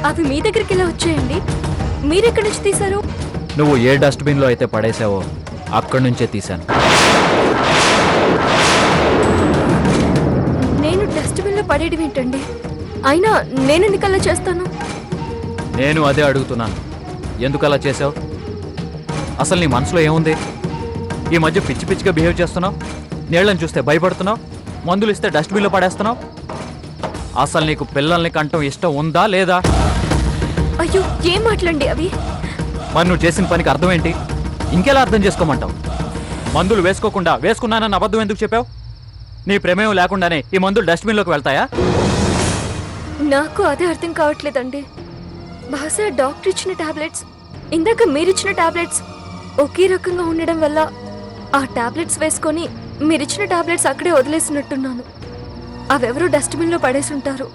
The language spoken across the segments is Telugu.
అవి మీ దగ్గరికి ఎలా వచ్చాయండి? మీరెక్కడి నుంచి తీశారు? నువ్వు ఏ డస్ట్బిన్లో అయితే పడేసావో అక్కడి నుంచే తీశాను. నేను డస్ట్బిన్లో పడేయడం ఏంటండి? అయినా నేనెందుకు అలా చేస్తాను? నేను అదే అడుగుతున్నాను. ఎందుకు అలా చేసావు? అసలు నీ మనసులో ఏముంది? ఈ మధ్య పిచ్చి పిచ్చిగా బిహేవ్ చేస్తున్నావు. నీళ్ళని చూస్తే భయపడుతున్నావు. మందులు ఇస్తే డస్ట్బిన్లో పడేస్తున్నావు. అసలు నీకు పిల్లల్ని కంటం ఇష్టం ఉందా లేదా? అయ్యో, ఏం మాట్లాడండి అవి? మరి నువ్వు చేసిన పనికి అర్థం ఏంటి? ఇంకెలా అర్థం చేసుకోమంటావు? మందులు వేసుకోకుండా వేసుకున్నానన్న అబద్ధం ఎందుకు చెప్పావు? నీ ప్రమేయం లేకుండానే ఈ మందులు డస్ట్బిన్లోకి వెళ్తాయా? నాకు అదే అర్థం కావట్లేదండి. బహుశా డాక్టర్ ఇచ్చిన టాబ్లెట్స్, ఇందాక మీరిచ్చిన టాబ్లెట్స్ ఒకే రకంగా ఉండడం వల్ల ఆ టాబ్లెట్స్ వేసుకొని మీరిచ్చిన టాబ్లెట్స్ అక్కడే వదిలేసినట్టున్నాను. అవెవరో డస్ట్బిన్లో పడేసి ఉంటారు.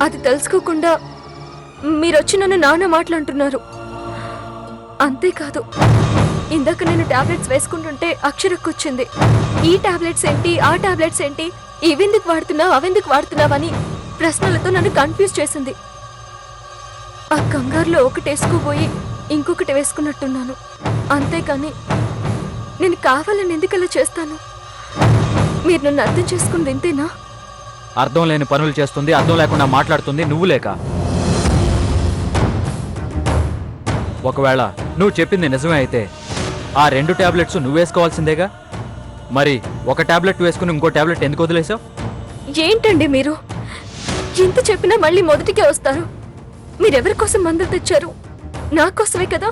అది తెలుసుకోకుండా మీరొచ్చి నన్ను నాన్న మాట్లాడుతున్నారు. అంతేకాదు, ఇందాక నేను టాబ్లెట్స్ వేసుకుంటుంటే అక్షరక్కొచ్చింది. ఈ టాబ్లెట్స్ ఏంటి, ఆ టాబ్లెట్స్ ఏంటి, ఇవెందుకు వాడుతున్నావు, అవెందుకు వాడుతున్నావని ప్రశ్నలతో నన్ను కన్ఫ్యూజ్ చేసింది. ఆ కంగారులో ఒకటి వేసుకోబోయి ఇంకొకటి వేసుకున్నట్టున్నాను. అంతేకాని నేను కావాలని ఎందుకలా చేస్తాను? మీరు నన్ను అర్థం చేసుకుని ఇంతేనా? అర్థం లేని పనులు చేస్తుంది, అర్థం లేకుండా మాట్లాడుతుంది నువ్వు లేక. ఒకవేళ నువ్వు చెప్పింది నిజమే అయితే ఆ 2 టాబ్లెట్స్ నువ్వు వేసుకోవాల్సిందేగా. మరి ఒక టాబ్లెట్ వేసుకుని ఇంకో టాబ్లెట్ ఎందుకు వదిలేసావు? ఏంటండి మీరు? ఎంత చెప్పినా మళ్ళీ మొదటికే వస్తారు. మీరెవరి కోసం మందులు తెచ్చారు? నా కోసమే కదా,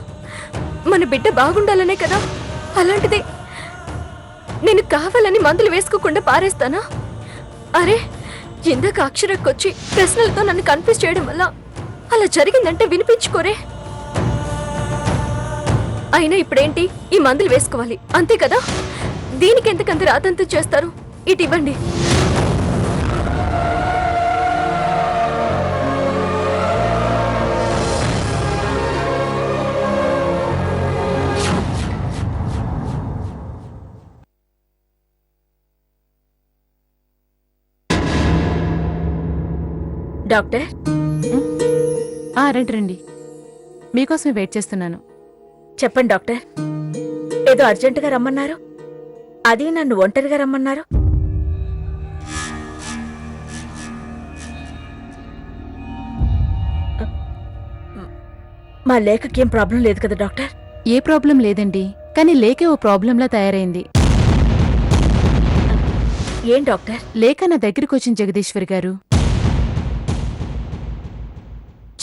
మన బిడ్డ బాగుండాలనే కదా. అలాంటిది నేను కావాలని మందులు వేసుకోకుండా పారేస్తానా? అరే, ఇందాక అక్షరక్కొచ్చి ప్రశ్నలతో నన్ను కన్ఫ్యూజ్ చేయడం వల్ల అలా జరిగిందంటే వినిపించుకోరే. అయినా ఇప్పుడేంటి, ఈ మందులు వేసుకోవాలి అంతే కదా. దీనికి ఎంతకంత రాతంతం చేస్తారు? ఇటు ఇవ్వండి. డాక్టర్, రండి. మీకోసమే వెయిట్ చేస్తున్నాను. చెప్పండి డాక్టర్. ఏదో అర్జెంటుగా రమ్మన్నారు, అది నన్ను ఒంటరిగా రమ్మన్నారు. మా లేఖకేం ప్రాబ్లం లేదు కదా డాక్టర్? ఏ ప్రాబ్లం లేదండి, కానీ లేకే ఓ ప్రాబ్లంలా తయారైంది. ఏం డాక్టర్? లేఖ నా దగ్గరికి వచ్చిన జగదీశ్వరి గారు.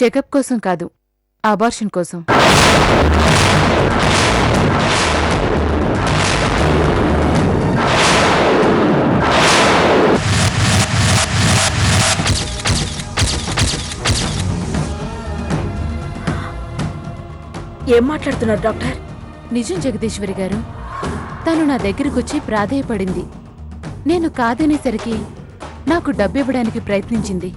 చెకప్ కోసం కాదు, అబార్షన్ కోసం. ఏం మాట్లాడుతున్నారు డాక్టర్? నిజం జగదీశ్వరి గారు. తను నా దగ్గరకొచ్చి ప్రాధేయపడింది. నేను కాదనేసరికి నాకు డబ్బివ్వడానికి ప్రయత్నించింది.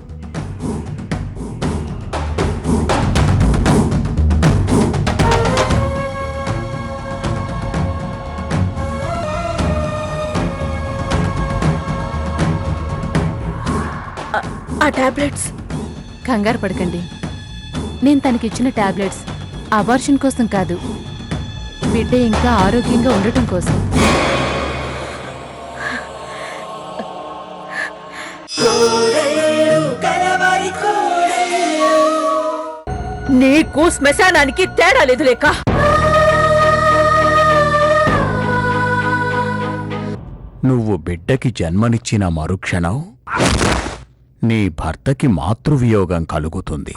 ఆ టాబ్లెట్స్? కంగారు పడకండి. నేను తనకిచ్చిన టాబ్లెట్స్ అబార్షన్ కోసం కాదు, బిడ్డ ఇంకా ఆరోగ్యంగా ఉండటం కోసం. నీకు శ్మశానానికి తేడా లేదు లేక. నువ్వు బిడ్డకి జన్మనిచ్చిన మరుక్షణం నీ భర్తకి మాతృవియోగం కలుగుతుంది.